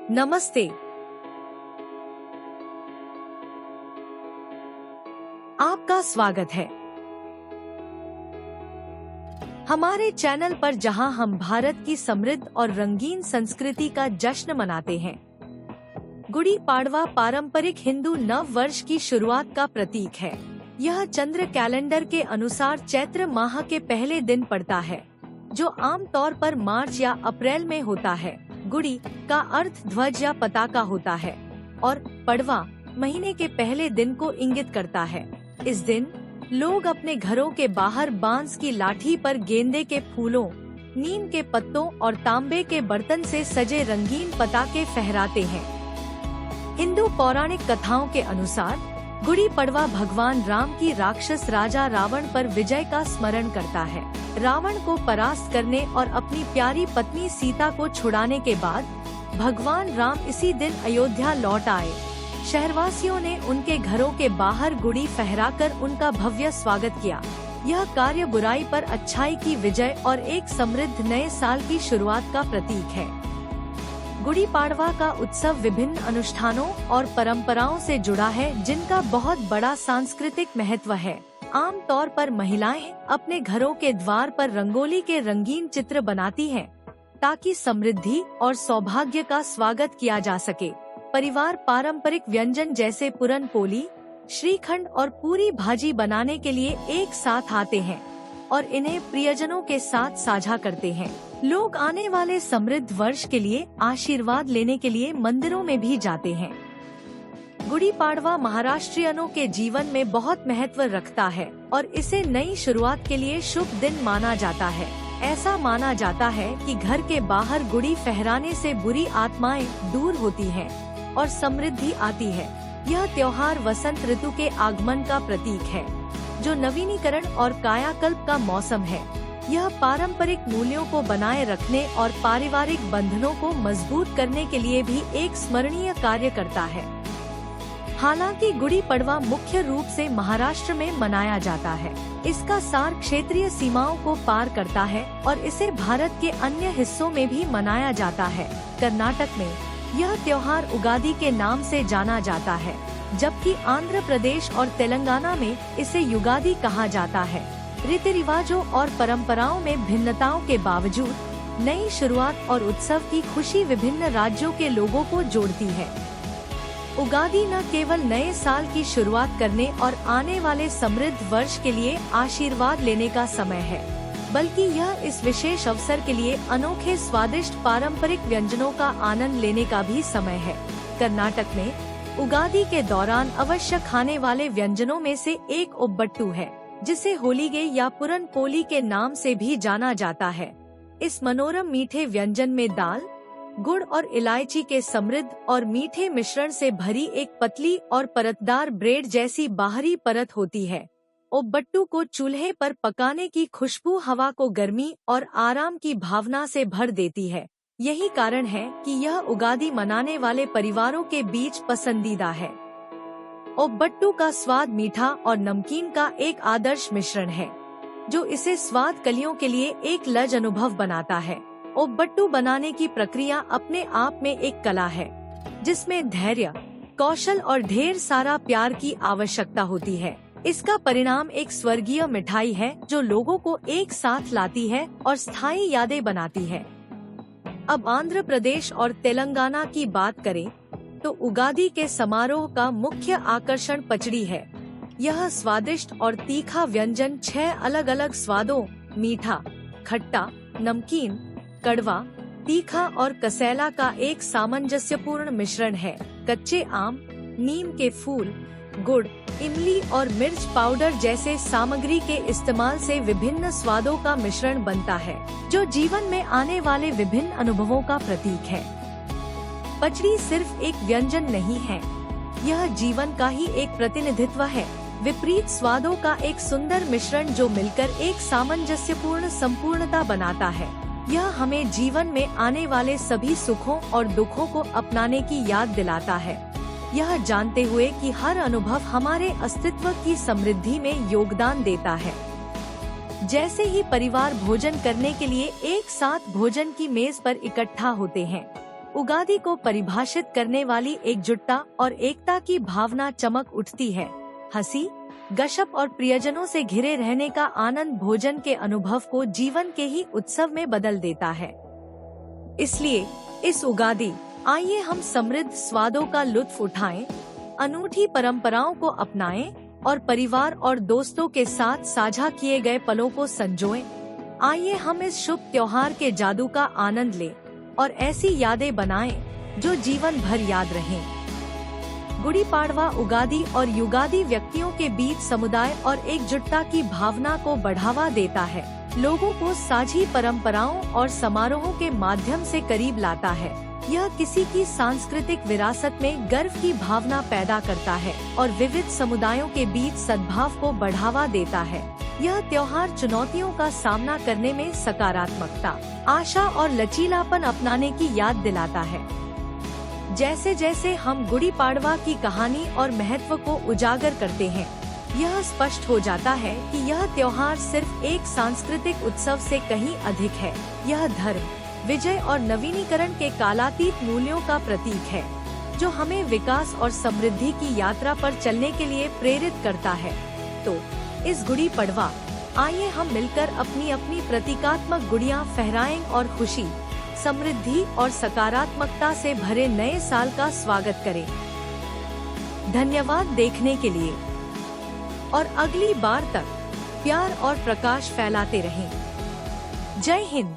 नमस्ते। आपका स्वागत है हमारे चैनल पर, जहां हम भारत की समृद्ध और रंगीन संस्कृति का जश्न मनाते हैं। गुड़ी पाड़वा पारंपरिक हिंदू नव वर्ष की शुरुआत का प्रतीक है। यह चंद्र कैलेंडर के अनुसार चैत्र माह के पहले दिन पड़ता है, जो आमतौर पर मार्च या अप्रैल में होता है। गुड़ी का अर्थ ध्वज या पताका होता है और पड़वा महीने के पहले दिन को इंगित करता है। इस दिन लोग अपने घरों के बाहर बांस की लाठी पर गेंदे के फूलों, नीम के पत्तों और तांबे के बर्तन से सजे रंगीन पताके फहराते हैं। हिंदू पौराणिक कथाओं के अनुसार गुड़ी पड़वा भगवान राम की राक्षस राजा रावण पर विजय का स्मरण करता है। रावण को परास्त करने और अपनी प्यारी पत्नी सीता को छुड़ाने के बाद भगवान राम इसी दिन अयोध्या लौट आए। शहरवासियों ने उनके घरों के बाहर गुड़ी फहराकर उनका भव्य स्वागत किया। यह कार्य बुराई पर अच्छाई की विजय और एक समृद्ध नए साल की शुरुआत का प्रतीक है। गुड़ी पाड़वा का उत्सव विभिन्न अनुष्ठानों और परंपराओं से जुड़ा है, जिनका बहुत बड़ा सांस्कृतिक महत्व है। आम तौर पर महिलाएं अपने घरों के द्वार पर रंगोली के रंगीन चित्र बनाती हैं, ताकि समृद्धि और सौभाग्य का स्वागत किया जा सके। परिवार पारंपरिक व्यंजन जैसे पुरन पोली, श्रीखंड और पूरी भाजी बनाने के लिए एक साथ आते हैं और इन्हें प्रियजनों के साथ साझा करते हैं। लोग आने वाले समृद्ध वर्ष के लिए आशीर्वाद लेने के लिए मंदिरों में भी जाते हैं। गुड़ी पाड़वा महाराष्ट्रियनों के जीवन में बहुत महत्व रखता है और इसे नई शुरुआत के लिए शुभ दिन माना जाता है। ऐसा माना जाता है कि घर के बाहर गुड़ी फहराने से बुरी आत्माएं दूर होती हैं और समृद्धि आती है। यह त्योहार वसंत ऋतु के आगमन का प्रतीक है, जो नवीनीकरण और कायाकल्प का मौसम है। यह पारंपरिक मूल्यों को बनाए रखने और पारिवारिक बंधनों को मजबूत करने के लिए भी एक स्मरणीय कार्य करता है। हालांकि गुड़ी पड़वा मुख्य रूप से महाराष्ट्र में मनाया जाता है, इसका सार क्षेत्रीय सीमाओं को पार करता है और इसे भारत के अन्य हिस्सों में भी मनाया जाता है। कर्नाटक में यह त्योहार उगादी के नाम से जाना जाता है, जबकि आंध्र प्रदेश और तेलंगाना में इसे युगादी कहा जाता है। रीति रिवाजों और परंपराओं में भिन्नताओं के बावजूद नई शुरुआत और उत्सव की खुशी विभिन्न राज्यों के लोगों को जोड़ती है। उगादी न केवल नए साल की शुरुआत करने और आने वाले समृद्ध वर्ष के लिए आशीर्वाद लेने का समय है, बल्कि यह इस विशेष अवसर के लिए अनोखे स्वादिष्ट पारंपरिक व्यंजनों का आनंद लेने का भी समय है। कर्नाटक में उगादी के दौरान अवश्य खाने वाले व्यंजनों में से एक ओब्बट्टू है, जिसे होलीगे या पुरन पोली के नाम से भी जाना जाता है। इस मनोरम मीठे व्यंजन में दाल, गुड़ और इलायची के समृद्ध और मीठे मिश्रण से भरी एक पतली और परतदार ब्रेड जैसी बाहरी परत होती है। ओब्बट्टू को चूल्हे पर पकाने की खुशबू हवा को गर्मी और आराम की भावना से भर देती है। यही कारण है कि यह उगादी मनाने वाले परिवारों के बीच पसंदीदा है। ओब्बट्टू का स्वाद मीठा और नमकीन का एक आदर्श मिश्रण है, जो इसे स्वाद कलियों के लिए एक लज अनुभव बनाता है। ओब्बट्टू बनाने की प्रक्रिया अपने आप में एक कला है, जिसमें धैर्य, कौशल और ढेर सारा प्यार की आवश्यकता होती है। इसका परिणाम एक स्वर्गीय मिठाई है, जो लोगों को एक साथ लाती है और स्थायी यादें बनाती है। अब आंध्र प्रदेश और तेलंगाना की बात करें तो उगादी के समारोह का मुख्य आकर्षण पचड़ी है। यह स्वादिष्ट और तीखा व्यंजन 6 अलग अलग स्वादों मीठा, खट्टा, नमकीन, कड़वा, तीखा और कसैला का एक सामंजस्यपूर्ण मिश्रण है। कच्चे आम, नीम के फूल, गुड़, इमली और मिर्च पाउडर जैसे सामग्री के इस्तेमाल से विभिन्न स्वादों का मिश्रण बनता है, जो जीवन में आने वाले विभिन्न अनुभवों का प्रतीक है। पचड़ी सिर्फ एक व्यंजन नहीं है, यह जीवन का ही एक प्रतिनिधित्व है। विपरीत स्वादों का एक सुंदर मिश्रण जो मिलकर एक सामंजस्यपूर्ण संपूर्णता बनाता है। यह हमें जीवन में आने वाले सभी सुखों और दुखों को अपनाने की याद दिलाता है, यह जानते हुए कि हर अनुभव हमारे अस्तित्व की समृद्धि में योगदान देता है। जैसे ही परिवार भोजन करने के लिए एक साथ भोजन की मेज पर इकट्ठा होते हैं, उगादी को परिभाषित करने वाली एकजुटता और एकता की भावना चमक उठती है। हंसी, गशप और प्रियजनों से घिरे रहने का आनंद भोजन के अनुभव को जीवन के ही उत्सव में बदल देता है। इसलिए इस उगादी आइए हम समृद्ध स्वादों का लुत्फ उठाएं, अनूठी परंपराओं को अपनाएं और परिवार और दोस्तों के साथ साझा किए गए पलों को संजोएं। आइए हम इस शुभ त्योहार के जादू का आनंद लें और ऐसी यादें बनाएं जो जीवन भर याद रहें। गुड़ी पाड़वा, उगादी और युगादी व्यक्तियों के बीच समुदाय और एकजुटता की भावना को बढ़ावा देता है, लोगों को साझी परंपराओं और समारोहों के माध्यम से करीब लाता है। यह किसी की सांस्कृतिक विरासत में गर्व की भावना पैदा करता है और विविध समुदायों के बीच सद्भाव को बढ़ावा देता है। यह त्योहार चुनौतियों का सामना करने में सकारात्मकता, आशा और लचीलापन अपनाने की याद दिलाता है। जैसे जैसे हम गुड़ी पाड़वा की कहानी और महत्व को उजागर करते हैं, यह स्पष्ट हो जाता है कि यह त्योहार सिर्फ एक सांस्कृतिक उत्सव से कहीं अधिक है। यह धर्म, विजय और नवीनीकरण के कालातीत मूल्यों का प्रतीक है, जो हमें विकास और समृद्धि की यात्रा पर चलने के लिए प्रेरित करता है। तो इस गुड़ी पड़वा आइए हम मिलकर अपनी अपनी प्रतीकात्मक गुड़ियां फहराएं और खुशी, समृद्धि और सकारात्मकता से भरे नए साल का स्वागत करें। धन्यवाद देखने के लिए और अगली बार तक प्यार और प्रकाश फैलाते रहें। जय हिंद।